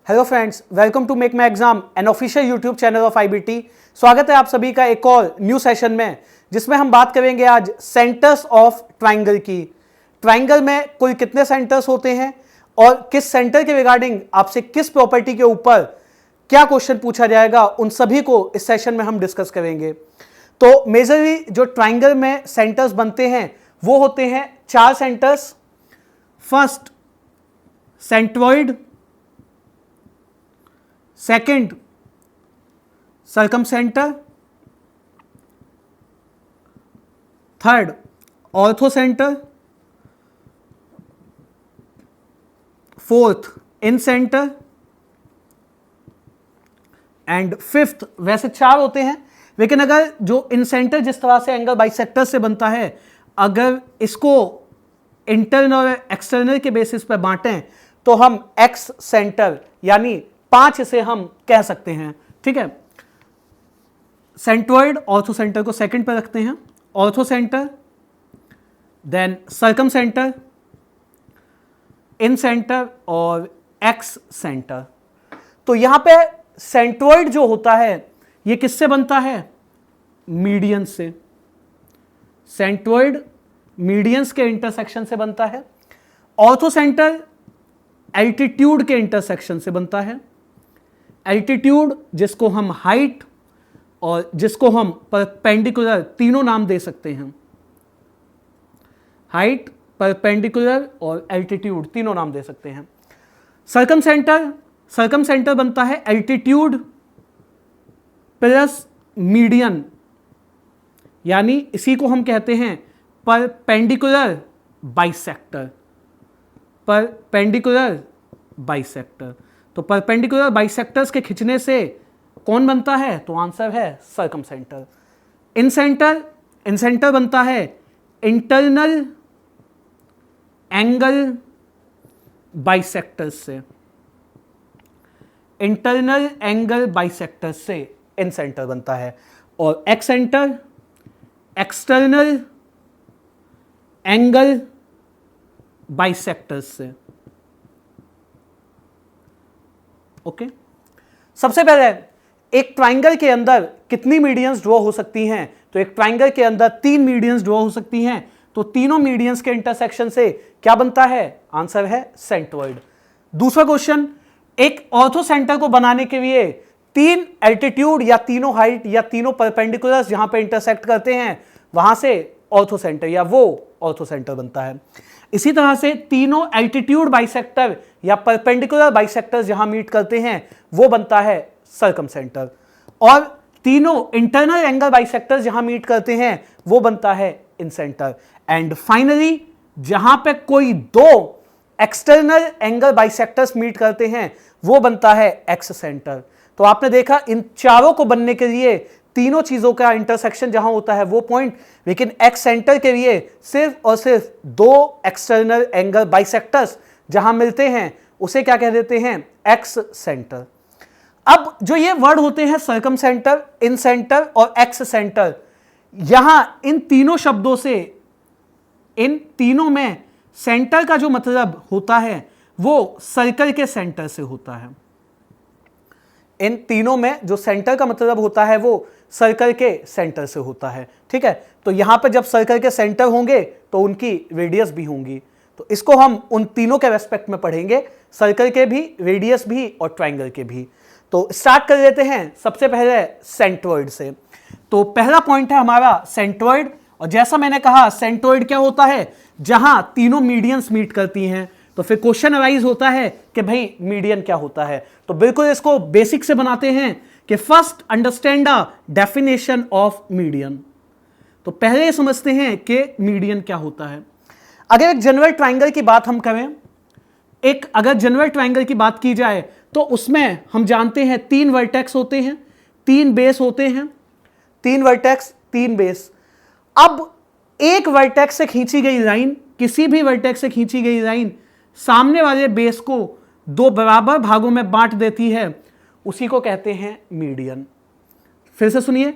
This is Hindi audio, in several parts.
Hello friends, welcome to make my exam an official YouTube channel of IBT. स्वागत है आप सभी का एक और न्यू सेशन में, जिसमें हम बात करेंगे आज सेंटर्स ऑफ ट्राइंगल की। ट्राइंगल में कुल कितने सेंटर्स होते हैं और किस सेंटर के रिगार्डिंग आपसे किस प्रॉपर्टी के ऊपर क्या क्वेश्चन पूछा जाएगा, उन सभी को इस सेशन में हम डिस्कस करेंगे। तो मेजरली जो ट्राइंगल में सेंटर्स बनते हैं वो होते हैं चार centres. First centroid, second circumcentre, third orthocentre, fourth incentre and fifth. वैसे चार होते हैं, लेकिन अगर जो इन सेंटर जिस तरह से एंगल बाइसेक्टर से बनता है, अगर इसको इंटरनल और एक्सटर्नल के बेसिस पर बांटें तो हम एक्स सेंटर यानी 5 इसे हम कह सकते हैं। ठीक है, सेंट्रॉइड ऑर्थोसेंटर को सेकंड पर रखते हैं, ऑर्थोसेंटर, देन सर्कम सेंटर, इन सेंटर और एक्स सेंटर। तो यहां पे सेंट्रॉइड जो होता है ये किससे बनता है? मीडियन से। सेंट्रॉइड मीडियंस के इंटरसेक्शन से बनता है। ऑर्थोसेंटर एल्टीट्यूड के इंटरसेक्शन से बनता है। एल्टीट्यूड जिसको हम हाइट और जिसको हम परपेंडिकुलर तीनों नाम दे सकते हैं। हाइट, परपेंडिकुलर और एल्टीट्यूड तीनों नाम दे सकते हैं। सर्कम सेंटर बनता है एल्टीट्यूड प्लस मीडियन, यानी इसी को हम कहते हैं परपेंडिकुलर बाइसेक्टर। परपेंडिकुलर बाइसेक्टर, तो परपेंडिकुलर बाइसेक्टर्स के खिंचने से कौन बनता है? तो आंसर है सर्कम सेंटर। इन सेंटर बनता है इंटरनल एंगल बाइसेक्टर्स से। इंटरनल एंगल बाइसेक्टर्स से इन सेंटर बनता है। और x centre external angle bisectors से। ओके, सबसे पहले एक ट्राइंगल के अंदर कितनी मीडियंस ड्रॉ हो सकती हैं? तो एक ट्राइंगल के अंदर 3 मीडियंस ड्रॉ हो सकती हैं। तो तीनों मीडियंस के इंटरसेक्शन से क्या बनता है? आंसर है सेंट्रॉइड। दूसरा क्वेश्चन, एक ऑर्थोसेंटर को बनाने के लिए 3 एल्टीट्यूड या तीनों हाइट या तीनों परपेंडिकुलर्स जहां पे इंटरसेक्ट करते हैं वहां से ऑर्थोसेंटर या वो ऑर्थोसेंटर बनता है। इसी तरह से तीनों एल्टीट्यूड बाइसेक्टर या परपेंडिकुलर बाइसेक्टर्स जहां मीट करते हैं वो बनता है सर्कम सेंटर। और तीनों इंटरनल एंगल बाइसेक्टर्स जहां मीट करते हैं वो बनता है इन सेंटर। एंड फाइनली जहां पे कोई 2 एक्सटर्नल एंगल बाइसेक्टर्स मीट करते हैं वो बनता है एक्स सेंटर। तो आपने देखा इन चारों को बनने के लिए तीनों चीजों का इंटरसेक्शन जहां होता है वो पॉइंट, लेकिन एक्स सेंटर के लिए सिर्फ और सिर्फ 2 एक्सटर्नल एंगल बाइसेक्टर्स जहां मिलते हैं उसे क्या कह देते हैं? X centre. अब जो ये वर्ड होते हैं सर्कम सेंटर, इन सेंटर और एक्स सेंटर, यहां इन तीनों शब्दों से, इन तीनों में सेंटर का जो मतलब होता है वो सर्कल के सेंटर से होता है। इन तीनों में जो सेंटर का मतलब होता है वो सर्कल के सेंटर से होता है। ठीक है, तो यहां पे जब सर्कल के सेंटर होंगे तो उनकी रेडियस भी होंगी। तो इसको हम उन तीनों के रेस्पेक्ट में पढ़ेंगे, सर्कल के भी, रेडियस भी और ट्राइंगल के भी। तो स्टार्ट कर लेते हैं सबसे पहले सेंट्रॉइड से। तो पहला पॉइंट है हमारा सेंट्रॉइड। और जैसा मैंने कहा सेंट्रॉइड क्या होता है? जहां तीनों मीडियंस मीट करती हैं। तो फिर क्वेश्चन अराइज होता है कि भाई मीडियन क्या होता है? तो बिल्कुल इसको बेसिक से बनाते हैं कि first understand the definition of median. तो पहले समझते हैं कि मीडियन क्या होता है। अगर एक जनरल ट्राइंगल की बात हम करें, अगर जनरल ट्राइंगल की बात की जाए तो उसमें हम जानते हैं 3 वर्टेक्स होते हैं, 3 बेस होते हैं। 3 वर्टेक्स 3 बेस। अब एक वर्टेक्स से खींची गई लाइन, किसी भी वर्टेक्स से खींची गई लाइन सामने वाले बेस को 2 बराबर भागों में बांट देती है, उसी को कहते हैं मीडियन। फिर से सुनिए,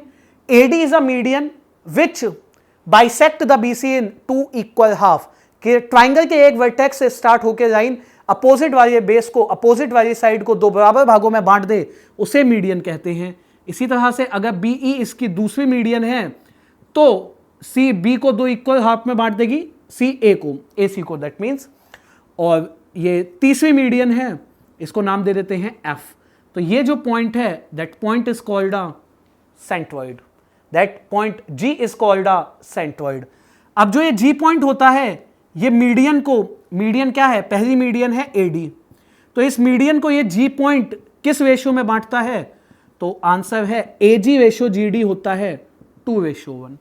AD is a median which bisect the BC in 2 equal half. कि ट्राइंगल के एक वर्टेक्स से स्टार्ट होकर लाइन अपोजिट वाले बेस को, अपोजिट वाली साइड को दो बराबर भागों में बांट दे, उसे मीडियन कहते हैं। इसी तरह से अगर बी ई इसकी दूसरी मीडियन है तो सी बी को दो इक्वल हाफ में बांट देगी, सी ए को, ए सी को, दैट मीन्स। और ये तीसरी मीडियन है, इसको नाम दे देते हैं एफ। तो ये जो पॉइंट है, that point is called a centroid, that point G is called a centroid. अब जो ये जी पॉइंट होता है, ये मीडियन को, मीडियन क्या है, पहली मीडियन है ए डी, तो इस मीडियन को ये जी पॉइंट किस रेशियो में बांटता है, तो आंसर है ए जी रेशियो जी डी होता है 2:1।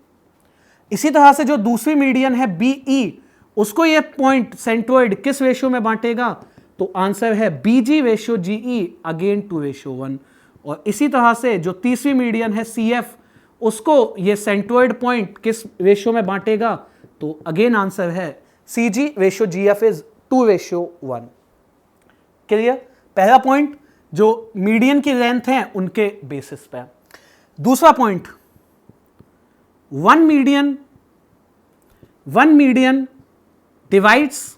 इसी तरह से जो दूसरी मीडियन है बी ई, उसको ये पॉइंट सेंट्रोइड किस रेशियो में बांटेगा, तो आंसर है बी जी रेशियो जी ई, अगेन 2:1। और इसी तरह से जो तीसरी मीडियन है सी एफ, उसको ये सेंट्रोइड पॉइंट किस रेशियो में बांटेगा, तो अगेन आंसर है C G ratio G F is 2:1। Clear? पहला पॉइंट जो मीडियन की लेंथ है उनके बेसिस पे। दूसरा point, one median divides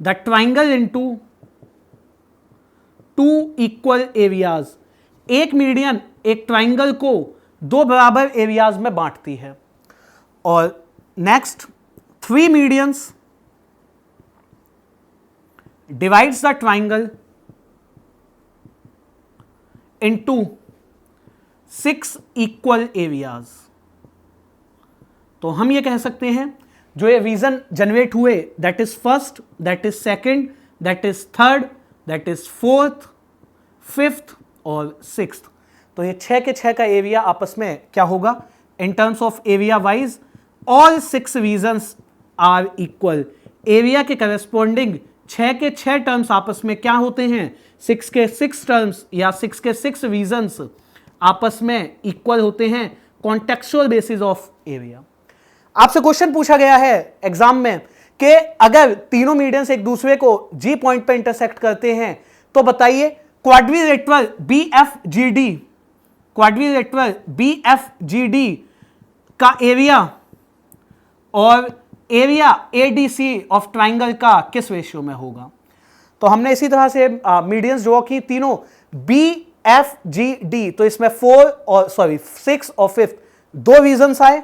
the triangle into two equal areas. एक मीडियन एक ट्राइंगल को दो बराबर एरियाज में बांटती है। और next, three medians divides the triangle into 6 equal areas. तो हम ये कह सकते हैं जो ये रीजन जनरेट हुए, that is first, that is second, that is third, that is fourth, fifth और सिक्स्थ, तो ये 6 के 6 का एरिया आपस में क्या होगा, in terms of area wise all 6 regions are equal. Area के करस्पॉन्डिंग 6 के 6 टर्म्स आपस में क्या होते हैं, 6 के 6 टर्म्स या 6 के 6 रीजन्स आपस में इक्वल होते हैं कॉन्टेक्चुअल बेसिस ऑफ एरिया। आपसे क्वेश्चन पूछा गया है एग्जाम में कि अगर तीनों मीडियंस एक दूसरे को जी पॉइंट पे इंटरसेक्ट करते हैं तो बताइए quadrilateral B F G D, quadrilateral B F G D का एरिया और area A D C of triangle का किस रेशियो में होगा। तो हमने इसी तरह से मीडियंस ड्रॉ की तीनों बी एफ जी डी, तो इसमें 6 और 5 दो रीजन्स आए,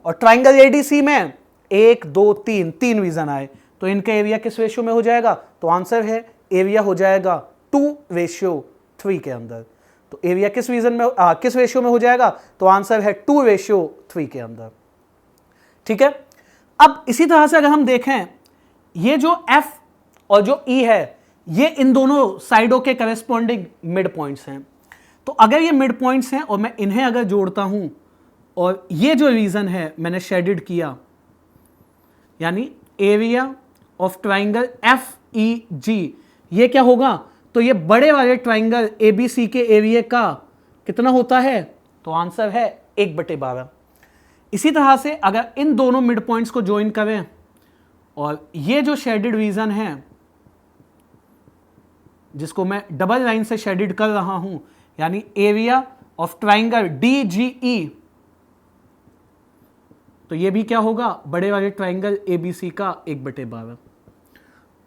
और ट्राइंगल एडीसी में 1 2 3 रीजन आए, तो इनका एरिया किस रेशियो में हो जाएगा, तो आंसर है एरिया हो जाएगा 2:3 के अंदर। तो एरिया किस रीजन में किस रेशियो में हो जाएगा, तो आंसर है 2:3 के अंदर। ठीक है। अब इसी तरह से अगर हम देखें, ये जो F और जो E है, ये इन दोनों साइडों के करेस्पॉन्डिंग मिड पॉइंट्स हैं। तो अगर ये मिड पॉइंट्स हैं और मैं इन्हें अगर जोड़ता हूं, और ये जो रीजन है मैंने शेडेड किया, यानी एरिया ऑफ ट्राइंगल FEG, ये क्या होगा, तो ये बड़े वाले ट्राइंगल ABC के एरिया का कितना होता है, तो आंसर है 1/12। इसी तरह से अगर इन दोनों मिड पॉइंट्स को ज्वाइन करें, और ये जो शेडेड रीजन है जिसको मैं डबल लाइन से शेडेड कर रहा हूं, यानी एरिया ऑफ ट्राइंगल DGE, तो ये भी क्या होगा, बड़े वाले ट्राइंगल ABC का 1/12।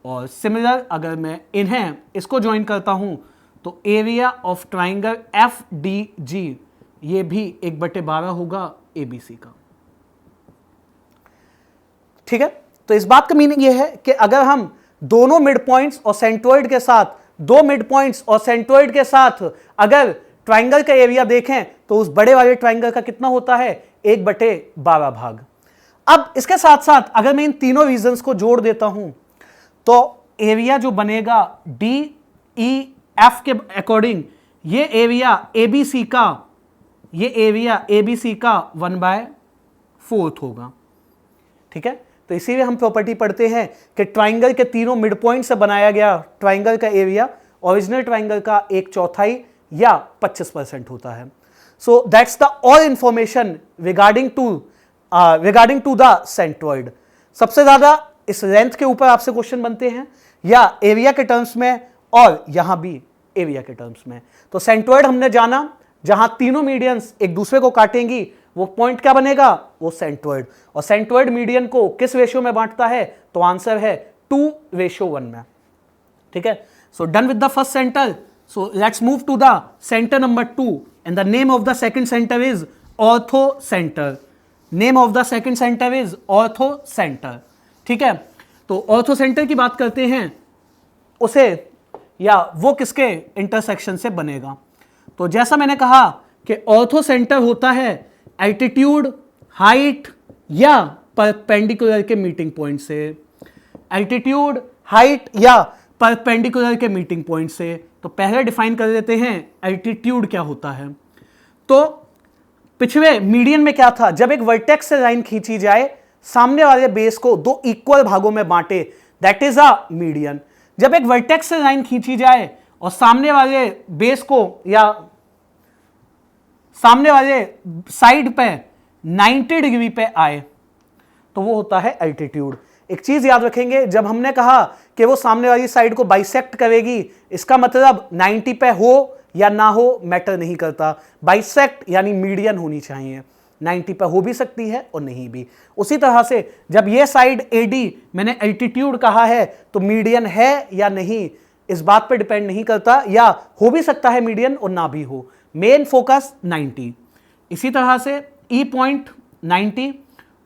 और सिमिलर अगर मैं इन्हें इसको ज्वाइन करता हूं, तो एरिया ऑफ ट्राइंगल FDG, ये भी 1/12 होगा ABC का। ठीक है। तो इस बात का मीनिंग ये है कि अगर हम दोनों मिड पॉइंट्स और सेंट्रोइड के साथ, दो मिड पॉइंट्स और सेंट्रोइड के साथ अगर ट्राइंगल का एरिया देखें, तो उस बड़े वाले ट्राइंगल का कितना होता है, 1/12 भाग। अब इसके साथ साथ अगर मैं इन तीनों रीजन्स को जोड़ देता हूं, तो एरिया जो बनेगा DEF के अकॉर्डिंग, ये एरिया ABC का, ये एरिया ABC का 1/4 होगा। ठीक है। तो इसीलिए हम प्रॉपर्टी पढ़ते हैं कि ट्राइंगल के तीनों मिड पॉइंट से बनाया गया ट्राइंगल का एरिया ओरिजिनल ट्राइंगल का 1/4 या 25% होता है। So that's the all information regarding to the centroid. सबसे ज्यादा इस लेंथ के ऊपर आपसे क्वेश्चन बनते हैं, या एरिया के टर्म्स में, और यहां भी एरिया के टर्म्स में। तो सेंट्रोइड हमने जाना, जहां तीनों मीडियंस एक दूसरे को काटेंगी, वो पॉइंट क्या बनेगा, वो सेंट्रोइड। और सेंट्रोइड मीडियन को किस रेशियो में बांटता है, तो आंसर है 2:1 में, ठीक है। So done with the first centre, so let's move to the centre number 2 and the name of the second centre is ortho centre. Name of the second centre is ortho centre, ठीक है। तो ऑर्थो सेंटर की बात करते हैं, उसे या वो किसके इंटरसेक्शन से बनेगा। तो जैसा मैंने कहा कि ऑर्थो सेंटर होता है एल्टीट्यूड, हाइट या परपेंडिकुलर के मीटिंग पॉइंट से। एल्टीट्यूड, हाइट या परपेंडिकुलर के मीटिंग पॉइंट से। तो पहले डिफाइन कर देते हैं एल्टीट्यूड क्या होता है। तो पिछले मीडियन में क्या था, जब एक वर्टेक्स से लाइन खींची जाए, सामने वाले बेस को दो इक्वल भागों में बांटे, दैट इज अ मीडियन। जब एक वर्टेक्स से लाइन खींची जाए और सामने वाले बेस को या सामने वाले साइड पे 90 डिग्री पे आए, तो वो होता है एल्टीट्यूड। एक चीज याद रखेंगे, जब हमने कहा कि वो सामने वाली साइड को बाइसेक्ट करेगी, इसका मतलब 90 पे हो या ना हो मैटर नहीं करता। बाइसेक्ट यानी मीडियन होनी चाहिए, 90 पे हो भी सकती है और नहीं भी। उसी तरह से जब ये साइड AD मैंने एल्टीट्यूड कहा है, तो मीडियन है या नहीं इस बात पर डिपेंड नहीं करता, या हो भी सकता है मीडियन और ना भी हो। Main focus 90। इसी तरह से E पॉइंट 90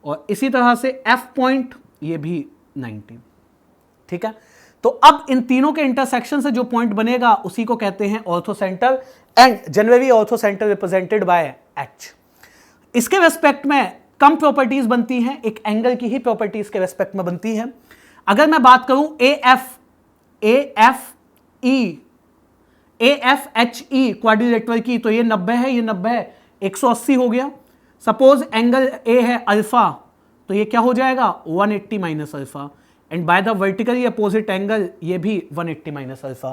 और इसी तरह से F पॉइंट ये भी 90, ठीक है। तो अब इन तीनों के इंटरसेक्शन से जो पॉइंट बनेगा उसी को कहते हैं ortho centre, and generally ortho centre represented by H। इसके रेस्पेक्ट में कम प्रॉपर्टीज बनती हैं, एक एंगल की ही प्रॉपर्टीज के रेस्पेक्ट में बनती है। अगर मैं बात करूं AFHE क्वाड्रिलेटरल की, तो ये 90 है, ये 90 है, 180 हो गया। सपोज एंगल A है अल्फा, तो ये क्या हो जाएगा 180 minus alpha, and by the vertically opposite angle ये भी 180 माइनस अल्फा।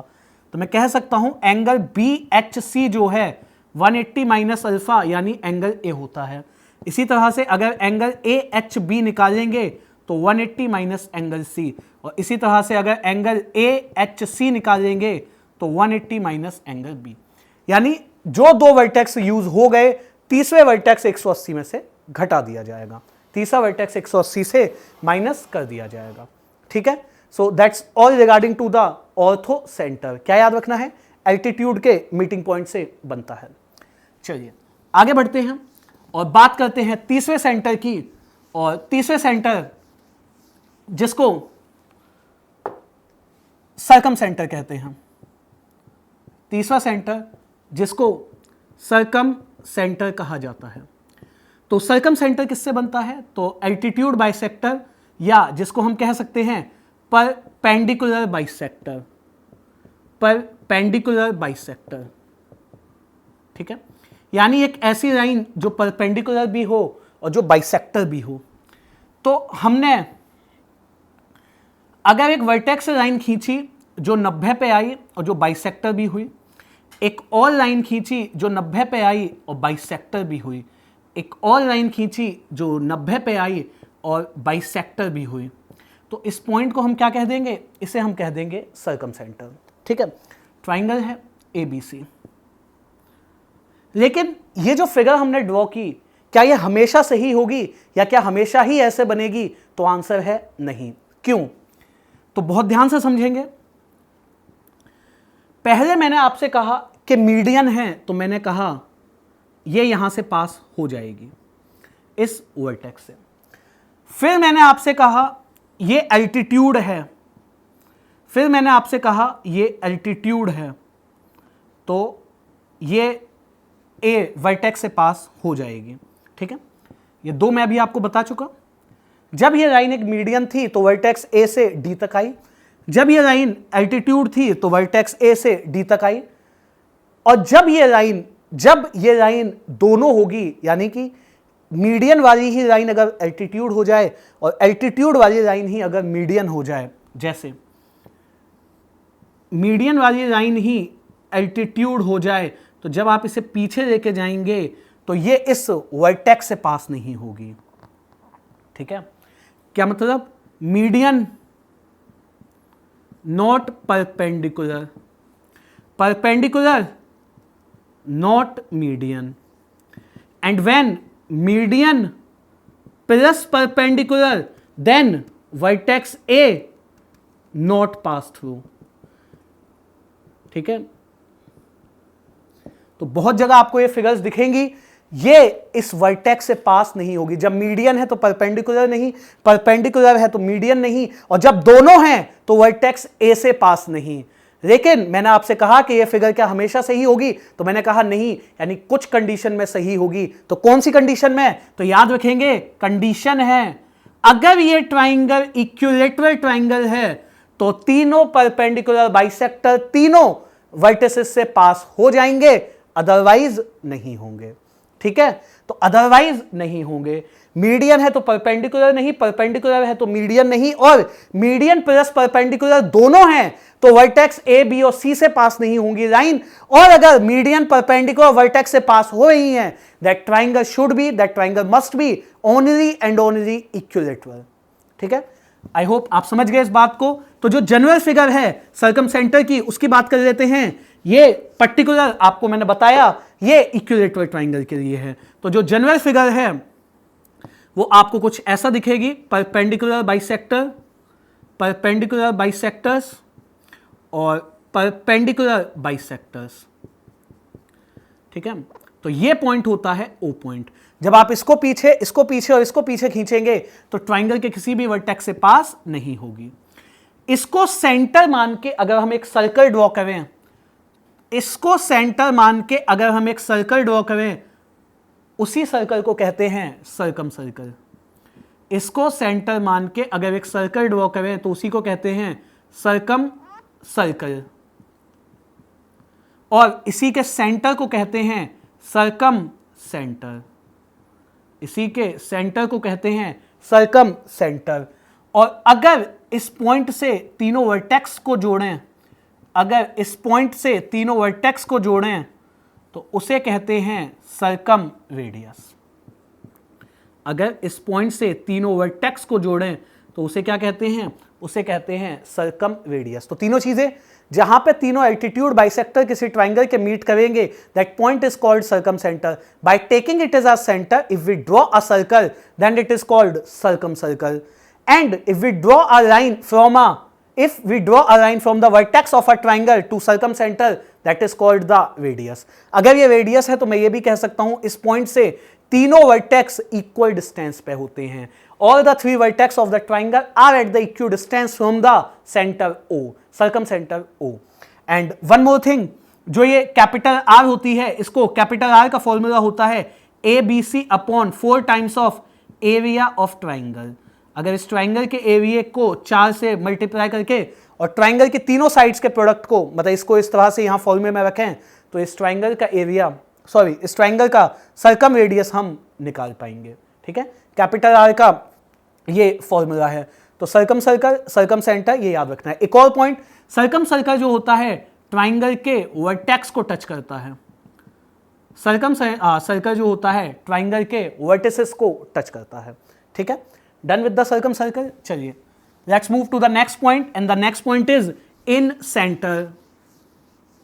तो मैं कह सकता हूं एंगल BHC जो है 180 माइनस अल्फा यानी एंगल A होता है। इसी तरह से अगर एंगल AHB निकालेंगे तो 180 माइनस एंगल C, और इसी तरह से अगर एंगल AHC निकालेंगे तो 180 माइनस एंगल B। यानी जो दो वर्टेक्स यूज हो गए, तीसरे वर्टेक्स 180 में से घटा दिया जाएगा, तीसरा वर्टेक्स 180 से माइनस कर दिया जाएगा, ठीक है। So that's all regarding to the ortho centre. क्या याद रखना है, एल्टीट्यूड के मीटिंग पॉइंट से बनता है। चलिए आगे बढ़ते हैं और बात करते हैं तीसरे सेंटर की, और तीसरे सेंटर जिसको सर्कम सेंटर कहते हैं, तीसरा सेंटर जिसको सर्कम सेंटर कहा जाता है। तो सर्कम सेंटर किससे बनता है, तो एल्टीट्यूड बाइसेक्टर, या जिसको हम कह सकते हैं परपेंडिकुलर बाइसेक्टर, परपेंडिकुलर बाइसेक्टर, ठीक है। यानी एक ऐसी लाइन जो परपेंडिकुलर भी हो और जो बाइसेक्टर भी हो। तो हमने अगर एक वर्टेक्स लाइन खींची जो 90 पे आई और जो बाइसेक्टर भी हुई, एक और लाइन खींची जो 90 पे आई और बाइसेक्टर भी हुई, एक और लाइन खींची जो 90 पे आई और बाइसेक्टर भी हुई, तो इस पॉइंट को हम क्या कह देंगे, इसे हम कह देंगे सर्कम सेंटर, ठीक है। ट्राइंगल है ABC। लेकिन ये जो फिगर हमने ड्रॉ की, क्या ये हमेशा सही होगी या क्या हमेशा ही ऐसे बनेगी, तो आंसर है नहीं। क्यों, तो बहुत ध्यान से समझेंगे। पहले मैंने आपसे कहा कि मीडियन है, तो मैंने कहा ये यहां से पास हो जाएगी इस वर्टेक्स से। फिर मैंने आपसे कहा ये एल्टीट्यूड है, फिर मैंने आपसे कहा ये एल्टीट्यूड है, तो ये A वर्टेक्स से पास हो जाएगी, ठीक है। ये दो मैं भी आपको बता चुका। जब ये लाइन एक मीडियन थी तो वर्टेक्स A से D तक आई, जब ये लाइन एल्टीट्यूड थी तो वर्टेक्स A से D तक आई, और जब ये लाइन दोनों होगी, यानी कि मीडियन वाली ही लाइन अगर एल्टीट्यूड हो जाए और एल्टीट्यूड वाली लाइन ही अगर मीडियन हो जाए, जैसे मीडियन वाली लाइन ही एल्टीट्यूड हो जाए, तो जब आप इसे पीछे लेके जाएंगे तो ये इस वर्टेक्स से पास नहीं होगी, ठीक है। क्या मतलब, median not perpendicular, perpendicular not median, and when median plus perpendicular then vertex A not pass through. ठीक है, तो बहुत जगह आपको ये फिगर्स दिखेंगी, ये इस वर्टेक्स से पास नहीं होगी। जब मीडियन है तो परपेंडिकुलर नहीं, परपेंडिकुलर है तो मीडियन नहीं, और जब दोनों हैं तो वर्टेक्स ए से पास नहीं। लेकिन मैंने आपसे कहा कि ये फिगर क्या हमेशा सही होगी, तो मैंने कहा नहीं, यानी कुछ कंडीशन में सही होगी। तो कौन सी कंडीशन में? तो याद रखेंगे, कंडीशन है अगर ये ट्राइंगल इक्विलेटरल ट्राइंगल है तो तीनों परपेंडिकुलर बाइसेक्टर तीनों वर्टिसेस से पास हो जाएंगे, अदरवाइज नहीं होंगे। ठीक है, तो अदरवाइज नहीं होंगे। मीडियन है तो परपेंडिकुलर नहीं, परपेंडिकुलर है तो मीडियन नहीं, और मीडियन प्लस परपेंडिकुलर दोनों हैं तो वर्टेक्स ए बी और सी से पास नहीं होंगी लाइन। और अगर मीडियन परपेंडिकुलर वर्टेक्स से पास हो रही हैं, that triangle should be, that triangle must be only and only equilateral. ठीक है, आई होप आप समझ गए इस बात को। तो जो जनरल फिगर है सर्कमसेंटर की, उसकी बात कर लेते हैं। ये पर्टिकुलर आपको मैंने बताया, ये इक्विलेटरल ट्राइंगल के लिए है। तो जो जनरल फिगर है वो आपको कुछ ऐसा दिखेगी, परपेंडिकुलर बाइसेक्टर, परपेंडिकुलर बाइसेक्टर्स और परपेंडिकुलर बाइसेक्टर्स। ठीक है, तो ये पॉइंट होता है ओ पॉइंट। जब आप इसको पीछे और इसको पीछे खींचेंगे तो ट्राइंगल के किसी भी वर्टेक्स से पास नहीं होगी। इसको सेंटर मान के अगर हम एक सर्कल ड्रॉ करें, इसको सेंटर मान के अगर हम एक सर्कल ड्रॉ करें, उसी सर्कल को कहते हैं सर्कम सर्कल। इसको सेंटर मान के अगर एक सर्कल ड्रॉ करें तो उसी को कहते हैं सर्कम सर्कल, और इसी के सेंटर को कहते हैं सर्कम सेंटर, इसी के सेंटर को कहते हैं सर्कम सेंटर। और अगर इस पॉइंट से तीनों वर्टेक्स को जोड़ें, अगर इस पॉइंट से तीनों वर्टेक्स को जोड़ें तो उसे कहते हैं सर्कम रेडियस। अगर इस पॉइंट से तीनों वर्टेक्स को जोड़ें तो उसे क्या कहते हैं? उसे कहते हैं सर्कम रेडियस। तो तीनों चीजें, जहां पे तीनों एल्टीट्यूड बाइसेक्टर किसी ट्राइंगल के मीट करेंगे, that point is called circum centre. By taking it as a centre, if we draw a circle, then it is called circum circle. And if we draw a line from the vertex of a triangle to circum centre, that is called the radius. अगर ये रेडियस है तो मैं ये भी कह सकता हूं इस पॉइंट से तीनों वर्टेक्स इक्वल डिस्टेंस पे होते हैं। All the three vertex of the triangle are at the equidistance from the center O, circumcenter O. And one more thing, जो ये कैपिटल R होती है, इसको कैपिटल R का फॉर्मूला होता है ABC upon 4 times of area of triangle. अगर इस ट्राइंगल के एरिया को 4 से मल्टीप्लाई करके और ट्राइंगल के तीनों साइड्स के प्रोडक्ट को, मतलब इसको इस तरह से यहाँ फॉर्मूले में रखें तो इस ट्राइंगल का एरिया, इस ट्राइंगल का सर्कम रेडियस हम निकाल पाएंगे। ठीक है, कैपिटल R का ये फॉर्मूला है। तो सर्कम सर्कल, सर्कम सेंटर, ये याद रखना है। एक और पॉइंट, सर्कम सर्कल जो होता है ट्राइंगल के वर्टेक्स को टच करता है। सर्कम सर्कल जो होता है ट्राइंगल के वर्टिसेस को टच करता है। ठीक है, done with the circumcircle. चलिए let's move to the next point, and the next point is incentre.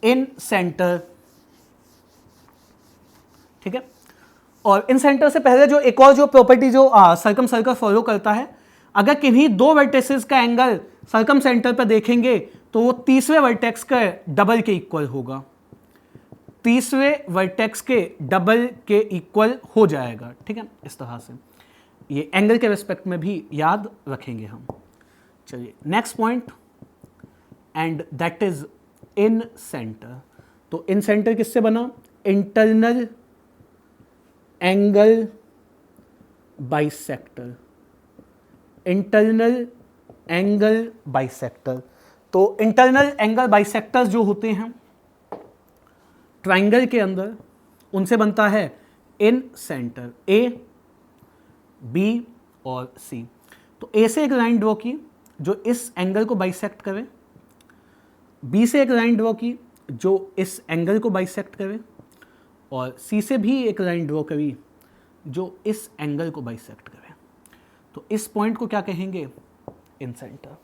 Incentre, ठीक है, और इन सेंटर से पहले जो एक और जो प्रॉपर्टी जो सर्कम सर्कल फॉलो करता है, अगर किन्हीं दो वर्टेक्सेस का एंगल सर्कम सेंटर पर देखेंगे तो वो तीसरे वर्टेक्स के डबल के इक्वल होगा, तीसरे वर्टेक्स के डबल के इक्वल हो जाएगा। ठीक है, इस तरह से ये एंगल के रिस्पेक्ट में भी याद रखेंगे हम। चलिए next point, and that is in centre. तो इन सेंटर किससे बना? Internal angle bisector, internal angle bisector. तो इंटरनल एंगल बाइसेक्टर्स जो होते हैं ट्राइंगल के अंदर, उनसे बनता है इन सेंटर ए, बी और सी। तो ए से एक लाइन ड्रॉ की जो इस एंगल को बाइसेक्ट करे, बी से एक लाइन ड्रॉ की जो इस एंगल को बाइसेक्ट करे, और सी से भी एक लाइन ड्रॉ करी जो इस एंगल को बाइसेक्ट करे। तो इस पॉइंट को क्या कहेंगे? इन सेंटर।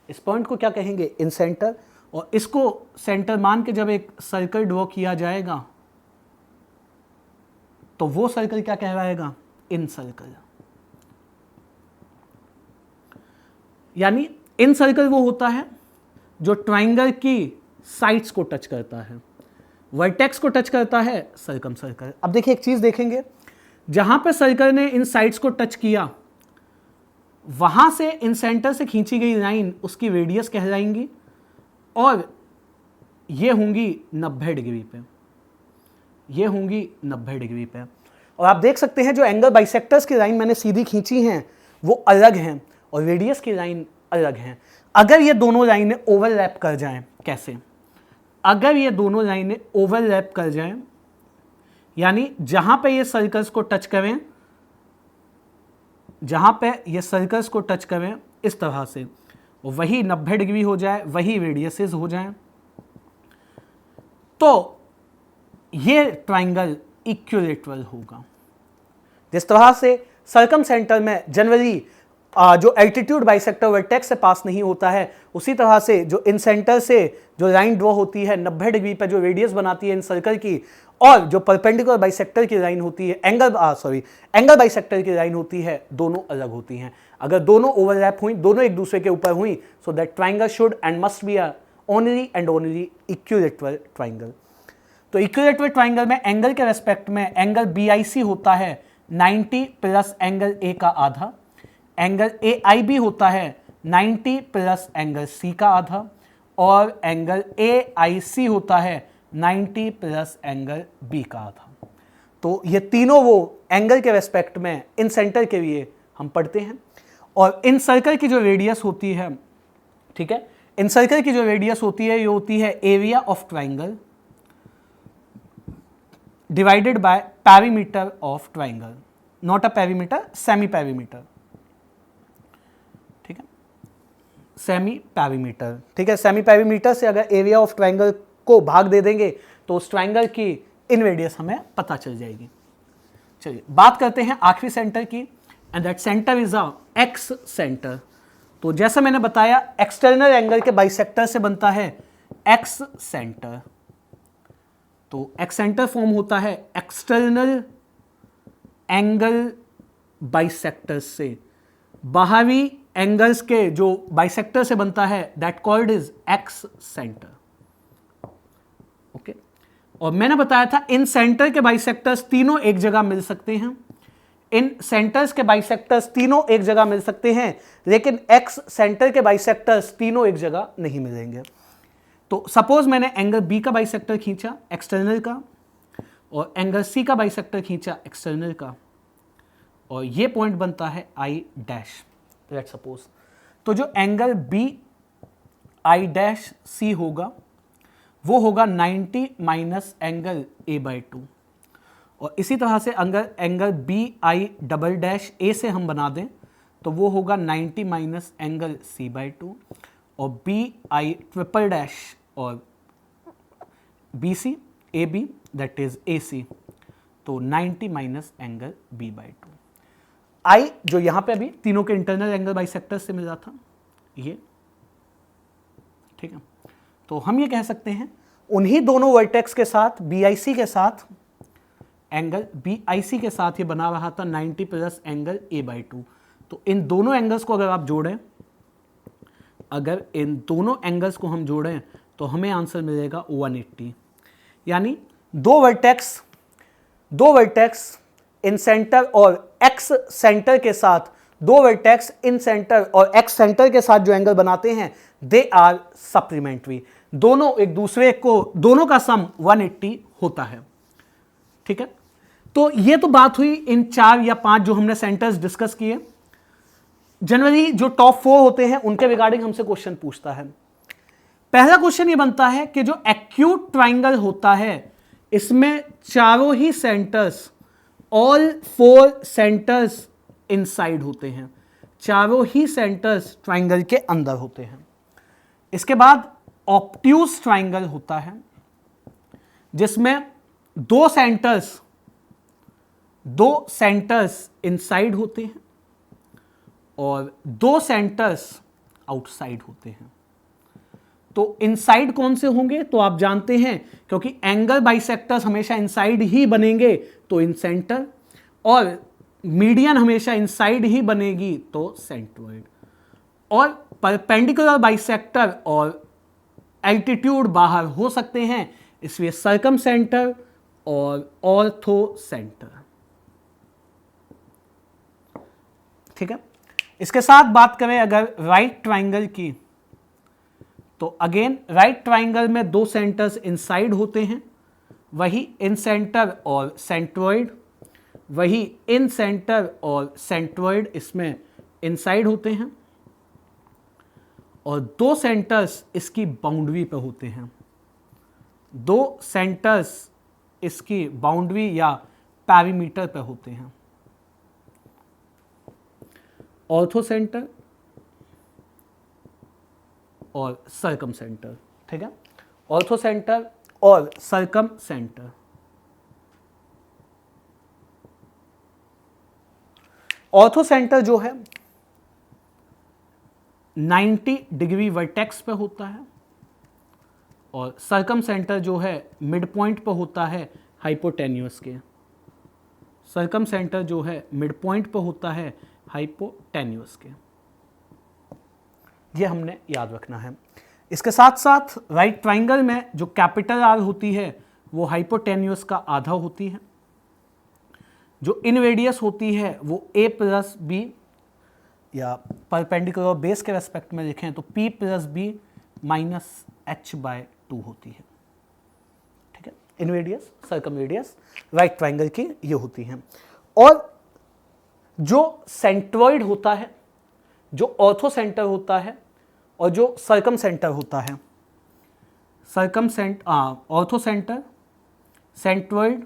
इस पॉइंट को क्या कहेंगे? इन सेंटर। और इसको सेंटर मान के जब एक सर्कल ड्रॉ किया जाएगा तो वो सर्कल क्या कहलाएगा? इन सर्कल। यानी इन सर्कल वो होता है जो ट्राइंगल की साइड्स को टच करता है, वर्टेक्स को टच करता है सर्कम सर्कल। अब देखिए एक चीज देखेंगे, जहां पे सर्कल ने इन साइड्स को टच किया वहां से इन सेंटर से खींची गई लाइन उसकी रेडियस कहलाएंगी और ये होंगी 90 डिग्री पे, ये होंगी 90 डिग्री पे। और आप देख सकते हैं जो एंगल बाइसेक्टर्स की लाइन मैंने सीधी खींची हैं वो अलग हैं और रेडियस की लाइन अलग हैं। अगर ये दोनों लाइनें ओवरलैप कर जाएं, कैसे? अगर ये दोनों लाइनें ओवरलैप कर जाएं, यानी जहां पे ये सर्कल्स को टच करें, जहां पे ये सर्कल्स को टच करें इस तरह से, वही 90 डिग्री हो जाए, वही रेडियसेस हो जाएं, तो ये ट्राइंगल इक्विलैटरल होगा। जिस तरह से सर्कम सेंटर में जनरली जो एल्टीट्यूड बाइसेक्टर वर्टेक्स से पास नहीं होता है, उसी तरह से जो इन सेंटर से जो लाइन ड्रॉ होती है 90 डिग्री पर जो रेडियस बनाती है इन सर्कल की, और जो परपेंडिकुलर बाइसेक्टर की लाइन होती है, एंगल बाइसेक्टर की लाइन होती है, दोनों अलग होती हैं। अगर दोनों ओवरलैप हुई, दोनों एक दूसरे के ऊपर हुई, so that triangle should and must be a only and only equilateral triangle. तो इक्विलैटरल ट्राइंगल में एंगल के रेस्पेक्ट में एंगल BIC होता है 90 प्लस एंगल A का आधा, एंगल AIB होता है 90 प्लस एंगल C का आधा, और एंगल AIC होता है 90 प्लस एंगल B का आधा। तो ये तीनों वो एंगल के रेस्पेक्ट में इन सेंटर के लिए हम पढ़ते हैं। और इन सर्कल की जो रेडियस होती है, ठीक है, इन सर्कल की जो रेडियस होती है ये होती है area of triangle divided by perimeter of triangle, not a perimeter, semi perimeter, ठीक है, सेमी पेरीमीटर, ठीक है। सेमी पेरीमीटर से अगर एरिया ऑफ ट्राइंगल को भाग दे देंगे तो उस ट्राइंगल की इन रेडियस हमें पता चल जाएगी। चलिए बात करते हैं आखिरी सेंटर की, and that centre is a x centre. तो जैसा मैंने बताया एक्सटर्नल एंगल के बाइसेक्टर से बनता है एक्स सेंटर। तो एक्स सेंटर फॉर्म होता है एक्सटर्नल एंगल बाइसेक्टर्स से, बाहरी एंगल्स के जो बाइसेक्टर से बनता है that called is x centre. Okay, और मैंने बताया था इन सेंटर के बाइसेक्टर्स तीनों एक जगह मिल सकते हैं, इन सेंटर्स के बाइसेक्टर्स तीनों एक जगह मिल सकते हैं, लेकिन एक्स सेंटर के बाइसेक्टर्स तीनों एक जगह नहीं मिलेंगे। तो सपोज मैंने एंगल बी का बाइसेक्टर खींचा एक्सटर्नल का, और एंगल सी का बाइसेक्टर खींचा एक्सटर्नल का, और ये पॉइंट बनता है आई डैश, लेट्स सपोज। तो जो angle B I dash C होगा वो होगा 90 माइनस एंगल A/2, और इसी तरह से अगर angle B I double dash A से हम बना दें तो वो होगा 90 माइनस एंगल C/2, और बी आई ट्रिपल डैश और BC AB that is AC, तो 90 माइनस एंगल B/2। आई जो यहां पे अभी तीनों के इंटरनल एंगल बाइसेक्टर से मिला था ये, ठीक है। तो हम ये कह सकते हैं उन्हीं दोनों वर्टेक्स के साथ BIC के साथ एंगल BIC के साथ ये बना रहा था 90 प्लस एंगल A/2। तो इन दोनों एंगल्स को अगर आप जोड़ें, अगर इन दोनों एंगल्स को हम जोड़ें तो हमें आंसर मिलेगा 180। यानी दो वर्टेक्स इन सेंटर और एक्स सेंटर के साथ, दो वर्टेक्स इन सेंटर और एक्स सेंटर के साथ जो एंगल बनाते हैं दे आर सप्लीमेंट्री, दोनों एक दूसरे को, दोनों का सम 180 होता है, ठीक है। तो ये तो बात हुई इन 4 या 5 जो हमने सेंटर्स डिस्कस किए। जनरली जो टॉप 4 होते हैं उनके रिगार्डिंग हमसे क्वेश्चन पूछता है। पहला क्वेश्चन ये बनता है कि जो एक्यूट ट्राइंगल होता है इसमें चारों ही सेंटर्स, ऑल 4 सेंटर्स इनसाइड होते हैं, चारों ही सेंटर्स ट्राइंगल के अंदर होते हैं। इसके बाद ऑब्ट्यूज ट्राइंगल होता है जिसमें दो सेंटर्स इनसाइड होते हैं और 2 सेंटर्स आउटसाइड होते हैं। तो इनसाइड कौन से होंगे तो आप जानते हैं, क्योंकि एंगल बाइसेक्टर्स हमेशा इनसाइड ही बनेंगे तो इन सेंटर, और मीडियन हमेशा इनसाइड ही बनेगी तो सेंट्रोइड। और परपेंडिकुलर बाइसेक्टर और एल्टीट्यूड बाहर हो सकते हैं, इसलिए सर्कम सेंटर और ऑर्थो सेंटर। ठीक है, इसके साथ बात करें अगर राइट ट्राइंगल की, तो अगेन राइट ट्राइंगल में दो सेंटर्स इनसाइड होते हैं, वही इन सेंटर और सेंट्रोइड, वही इन सेंटर और सेंट्रोइड इसमें इनसाइड होते हैं, और दो सेंटर्स इसकी बाउंड्री पर होते हैं, दो सेंटर्स इसकी बाउंड्री या पैरीमीटर पर होते हैं, ऑर्थो सेंटर और सर्कम सेंटर। ठीक है, ऑर्थो सेंटर और सर्कम सेंटर। ऑर्थो सेंटर जो है 90 डिग्री वर्टेक्स पे होता है, और सर्कम सेंटर जो है मिड पॉइंट पर होता है हाइपोटेन्यूस के। सर्कम सेंटर जो है मिड पॉइंट पर होता है हाइपोटेन्यूस के। ये हमने याद रखना है। इसके साथ साथ राइट ट्राइंगल में जो कैपिटल आर होती है वो हाइपोटेन्यूस का आधा होती है, जो इन रेडियस होती है वो a प्लस बी, या परपेंडिकुलर बेस के रेस्पेक्ट में लिखें तो p plus B minus h by 2 होती है। ठीक है, in radius circum radius right triangle की ये होती हैं। और जो सेंट्रॉइड होता है, जो ऑर्थो सेंटर होता है और जो सर्कम सेंटर होता है, ortho centre, centroid,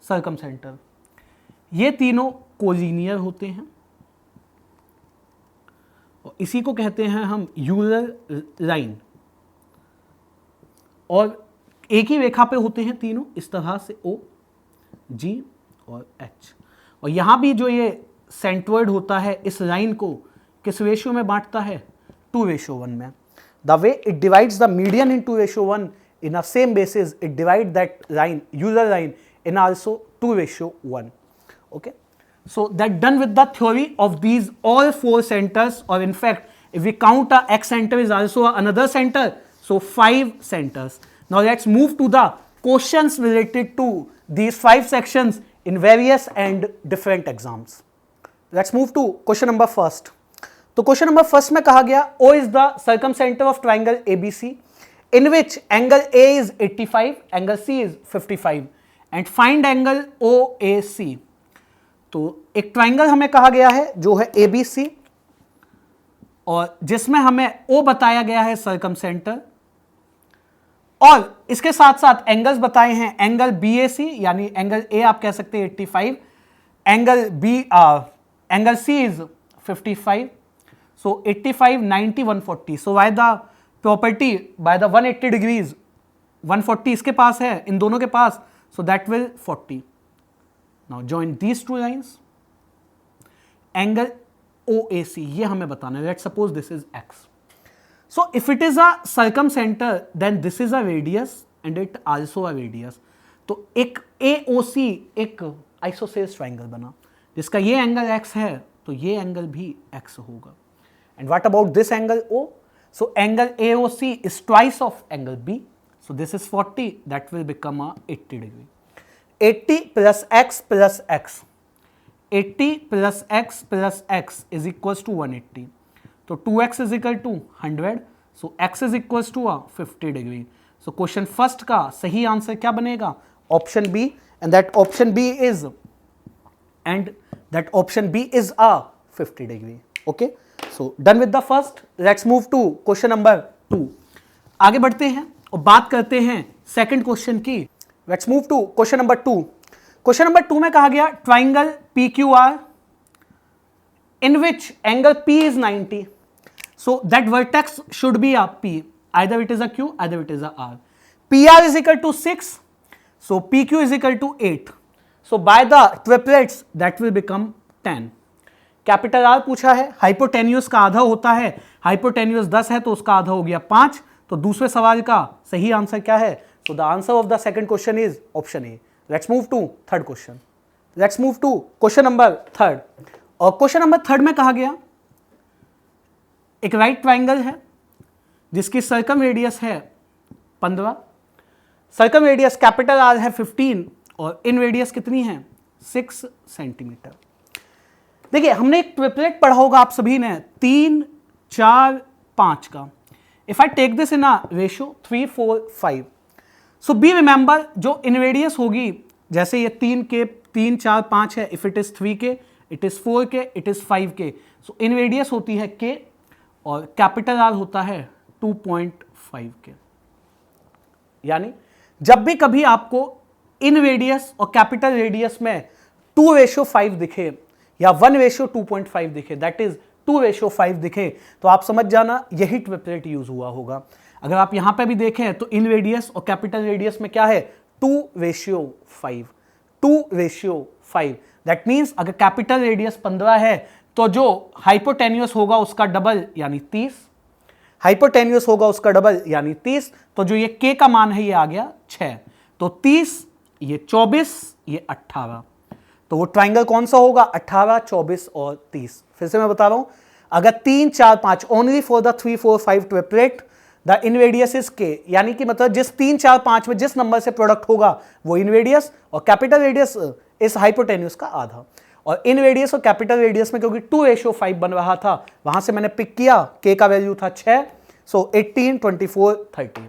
circum centre, ये तीनों कोलिनियर होते हैं, और इसी को कहते हैं हम यूलर लाइन, और एक ही रेखा पे होते हैं तीनों इस तरह से, O, G और H। और यहां भी जो ये सेंट्रॉइड होता है इस लाइन को किस रेशियो में बांटता है, 2:1 में। The way it divides the median in 2:1 in a same basis it divide that line, Euler line, in also 2:1। okay, so that done with the theory of these all four centers, or in fact if we count a x center is also another center, so 5 centers. Now let's move to the questions related to these 5 sections in various and different exams. Let's move to question number first. तो क्वेश्चन नंबर फर्स्ट में कहा गया O is the circumcenter of triangle ABC in which angle A is 85, angle C is 55 and find angle OAC. तो एक ट्राइंगल हमें कहा गया है जो है ABC, और जिसमें हमें O बताया गया है सर्कम सेंटर, और इसके साथ साथ एंगल्स बताए हैं, एंगल BAC यानी एंगल A आप कह सकते हैं 85, angle C is 55, so 85, 90, 140. So by the property, by the 180 degrees, 140 इसके पास है, इन दोनों के पास, so that will 40. Now join these two lines. Angle OAC ये हमें बताना है. Let's suppose this is X. So if it is a circumcenter, then this is a radius and it also a radius. तो एक AOC एक isosceles triangle बना जिसका ये एंगल X है, तो ये एंगल भी X होगा. And what about this angle O? So angle AOC is twice of angle B. So this is 40, that will become a 80 degree. 80 plus X plus X. 80 plus X plus X is equals to 180. So 2X is equal to 100. So X is equals to a 50 degree. So question first का सही आंसर क्या बनेगा? Option B, and that option B is a 50 degree. Okay. So done with the first. Let's move to question number 2. आगे बढ़ते हैं और बात करते हैं सेकंड क्वेश्चन की. Let's move to question number 2. Question number 2 में कहा गया triangle PQR in which angle P is 90. So that vertex should be a P. Either it is a Q, either it is a R. PR is equal to 6. So PQ is equal to 8. So by the triplets that will become 10. Capital R पूछा है, हाइपोटेन्यूस का आधा होता है, हाइपोटेन्यूस 10 है तो उसका आधा हो गया 5. तो दूसरे सवाल का सही आंसर क्या है? So the answer of the second question is option A. Let's move to third question. Let's move to question number 3. और क्वेश्चन नंबर 3 में कहा गया एक राइट ट्राइंगल है जिसकी सर्कम रेडियस है 15, सर्कम रेडियस कैपिटल आर है 15 और इन रेडियस कितनी है 6 सेंटीमीटर। देखिए हमने एक ट्रिपलेट पढ़ा होगा आप सभी ने 3, 4, 5 का। If I take this in a ratio 3, 4, 5, so be remember जो इन रेडियस होगी, जैसे ये 3, 4, 5 है, if it is 3K, it is 4K, it is 5K, so in radius होती है K और कैपिटल आर होता है 2.5K। यानी जब भी कभी आपको इन रेडियस और कैपिटल रेडियस में 2:5 दिखे या 1:2.5 दिखे, दैट इज 2:5 दिखे, तो आप समझ जाना यही ट्रिपलेट यूज हुआ होगा। अगर आप यहां पे भी देखें तो इन रेडियस और कैपिटल रेडियस में क्या है 2:5, 2:5। दैट मीन्स अगर कैपिटल रेडियस 15 है तो जो हाइपोटेन्यूस होगा उसका डबल यानी 30, हाइपोटेन्यूस होगा उसका डबल यानी 30, तो जो ये K का मान है ये आ गया 6, तो 30, ये 24, ये 18, तो वो ट्राइंगल कौन सा होगा 18, 24 और 30। फिर से मैं बता रहा हूं, अगर 3, 4, 5 only for the 3, 4, 5 triplet the in radius is K, यानी कि मतलब जिस 3, 4, 5 में जिस नंबर से प्रोडक्ट होगा वो इन रेडियस और कैपिटल रेडियस इस हाइपोटेन्यूस का आधा, और इन रेडियस और कैपिटल रेडियस में क्योंकि 2:5 बन रहा था वहां से मैंने पिक किया, K का वैल्यू था 6, so 18, 24, 30।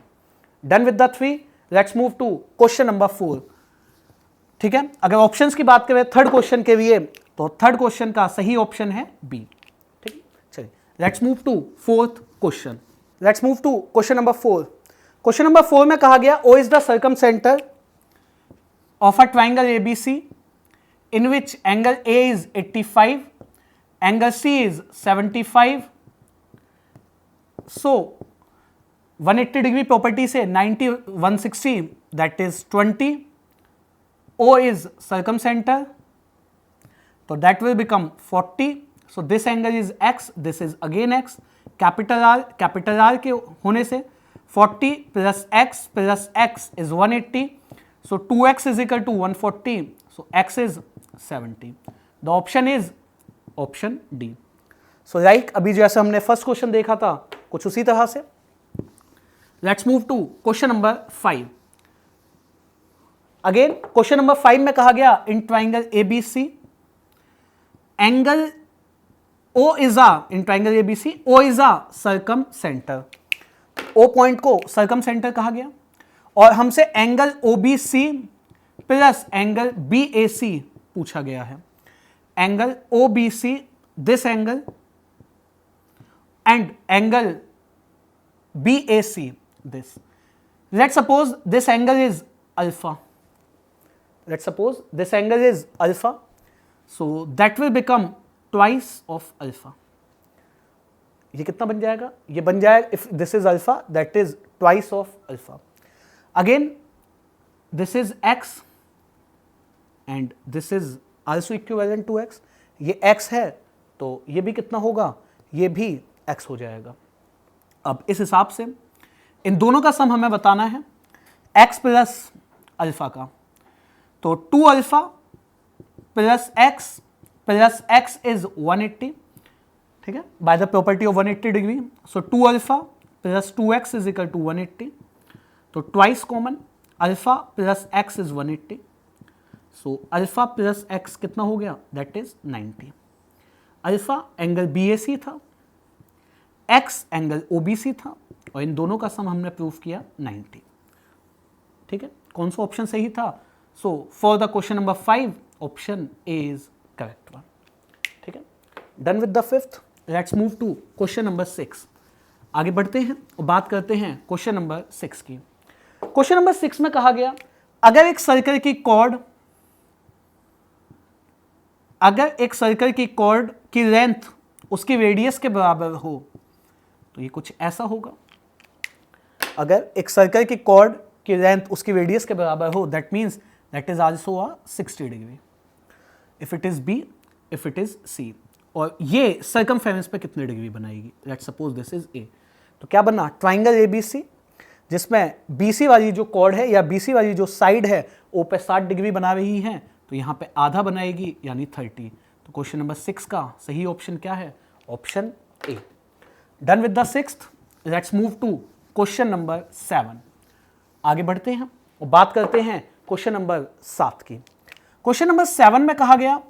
Done with the 3, let's move to question number 4। ठीक है, अगर ऑप्शंस की बात करें थर्ड क्वेश्चन के लिए तो थर्ड क्वेश्चन का सही ऑप्शन है बी। ठीक है, चलिए let's move to fourth question. Let's move to question number 4। Question number 4 में कहा गया O is the circum centre of a triangle ABC in which angle A is 85, angle C is 75. So 180 degree property से 90, 160 that is 20. O is circumcenter, so that will become 40. So this angle is X, this is again X. Capital R के होने से 40 plus X is 180. So 2X is equal to 140. So X is 70. The option is option D. So like अभी जैसे हमने फर्स्ट क्वेश्चन देखा था कुछ उसी तरह से। Let's move to question number 5. Again question number 5 में कहा गया in triangle ABC angle O is a in triangle ABC O is a circumcenter. O point को circumcenter कहा गया और हमसे angle OBC plus angle BAC पूछा गया है। Angle OBC this angle and angle BAC this. Let's suppose this angle is alpha. Let's suppose this angle is alpha. So that will become twice of alpha. ये कितना बन जाएगा? ये बन जाएगा if this is alpha that is twice of alpha. Again this is x and this is also equivalent to x. ये x है तो ये भी कितना होगा? ये भी x हो जाएगा। अब इस हिसाब से इन दोनों का सम हमें बताना है x प्लस अल्फा का, तो 2 अल्फा प्लस x इज 180। ठीक है, by the property of 180 degree, so 2 alpha plus 2x is equal to 180, तो twice common, alpha plus x is 180, so alpha plus x कितना हो गया? That is 90। Alpha angle BAC था, x एंगल OBC था और इन दोनों का सम हमने प्रूफ किया 90। ठीक है, कौन सा ऑप्शन सही था? So for the question number 5 option A is correct one. ठीक है, done with the fifth, let's move to question number 6। आगे बढ़ते हैं और बात करते हैं क्वेश्चन नंबर 6 की। क्वेश्चन नंबर 6 में कहा गया अगर एक सर्कल की कॉर्ड की लेंथ उसकी रेडियस के बराबर हो तो ये कुछ ऐसा होगा। अगर एक सर्कल की कॉर्ड की लेंथ उसकी रेडियस के बराबर हो, that means that is also a 60 degree if it is B, if it is C. और ये सर्कमफेरेंस पे कितने डिग्री बनाएगी? Let's suppose this is A, तो क्या बना? ट्राइंगल ABC जिसमें BC वाली जो कॉर्ड है या BC वाली जो साइड है ओ पे 60 डिग्री बना रही है, तो यहाँ पे आधा बनाएगी यानी 30। तो क्वेश्चन नंबर 6 का सही ऑप्शन क्या है? Option A. Done with the sixth, let's move to question number 7। आगे बढ़ते हैं और बात करते हैं क्वेश्चन नंबर 7 की। क्वेश्चन नंबर 7 में कहा गया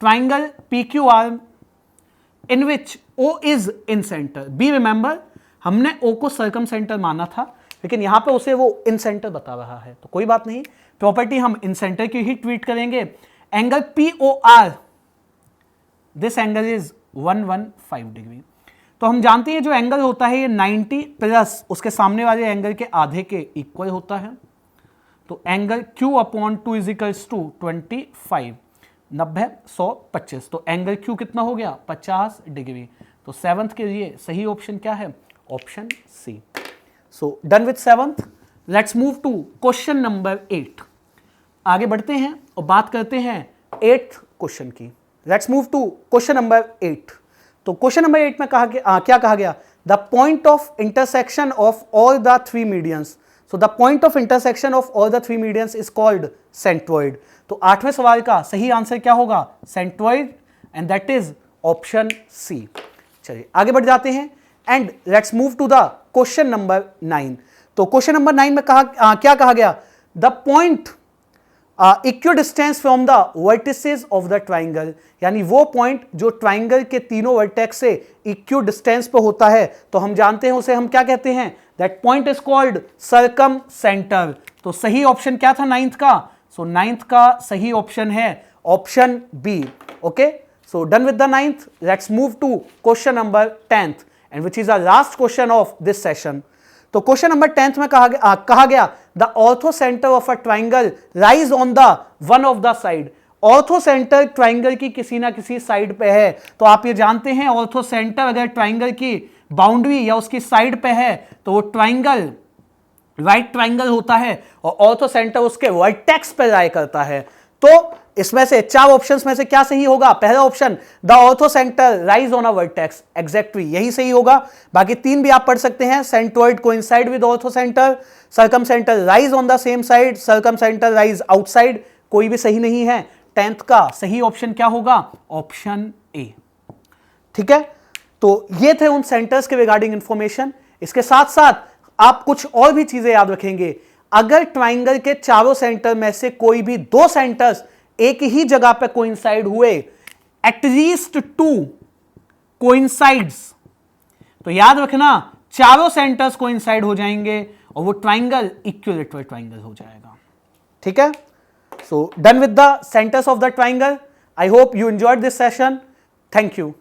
triangle PQR in which O is in centre. Be remember, हमने O को सर्कम सेंटर माना था, लेकिन यहां पे उसे वो इन सेंटर बता रहा है, तो कोई बात नहीं, प्रॉपर्टी हम इन सेंटर की ही ट्रीट करेंगे। Angle POR, this angle is 115 degree. तो हम जानते हैं जो एंगल होता है ये 90 प्लस उसके सामने वाले एंगल के आधे के इक्वल होता है। तो angle Q/2 is equals to 25, 90, 100, 25। तो एंगल Q कितना हो गया? 50 डिग्री। तो 7th के लिए सही ऑप्शन क्या है? Option C. So done with 7th, let's move to question number 8। आगे बढ़ते हैं और बात करते हैं 8th क्वेश्चन की। Let's move to question number 8। तो क्वेश्चन नंबर 8 में क्या कहा गया? The point of intersection of all the 3 medians. So the point of intersection of all the 3 medians is called centroid. तो 8वें सवाल का सही आंसर क्या होगा? Centroid, and that is option C. चलिए आगे बढ़ जाते हैं and let's move to the question number 9। तो क्वेश्चन नंबर 9 में क्या कहा गया? The point equidistance from the vertices of the triangle, यानी वो पॉइंट जो ट्राइंगल के तीनों वर्टेक्स से इक्विडिस्टेंस पे होता है, तो हम जानते हैं उसे हम क्या कहते हैं? That point is called circum centre. तो सही ऑप्शन क्या था 9th का? सो 9th का सही ऑप्शन है option B. Okay, so done with the 9th, let's move to question number 10th and which is the last question of this session. तो क्वेश्चन नंबर 10th में कहा गया the ortho centre of a triangle lies on the one of the side. Orthocentre triangle की किसी ना किसी साइड पे है। तो आप ये जानते हैं ऑर्थो सेंटर अगर ट्राइंगल की बाउंड्री या उसकी साइड पे है तो वो ट्राइंगल राइट ट्राइंगल होता है और ऑर्थो सेंटर उसके वर्टेक्स पे लाई करता है। तो इसमें से 4 ऑप्शंस में से क्या सही होगा? पहला option the ortho centre rise on a vertex, exactly यही सही होगा। बाकी 3 भी आप पढ़ सकते हैं। Centroid coincide with ortho centre, circum centre rise on the same side, circum centre rise outside, कोई भी सही नहीं है। 10th का सही ऑप्शन क्या होगा? Option A. ठीक है, तो ये थे उन सेंटर्स के रिगार्डिंग इंफॉर्मेशन। इसके साथ साथ आप कुछ और भी चीजें याद रखेंगे। अगर ट्राइंगल के चारों सेंटर में से कोई भी 2 सेंटर्स एक ही जगह पे कोइंसाइड हुए, एटलीस्ट 2 कोइंसाइड्स, तो याद रखना चारों सेंटर्स कोइंसाइड हो जाएंगे और वो ट्राइंगल इक्विलैटरल ट्राइंगल हो जाएगा। ठीक है, so done with the centres of the triangle. I hope you enjoyed this session. Thank you.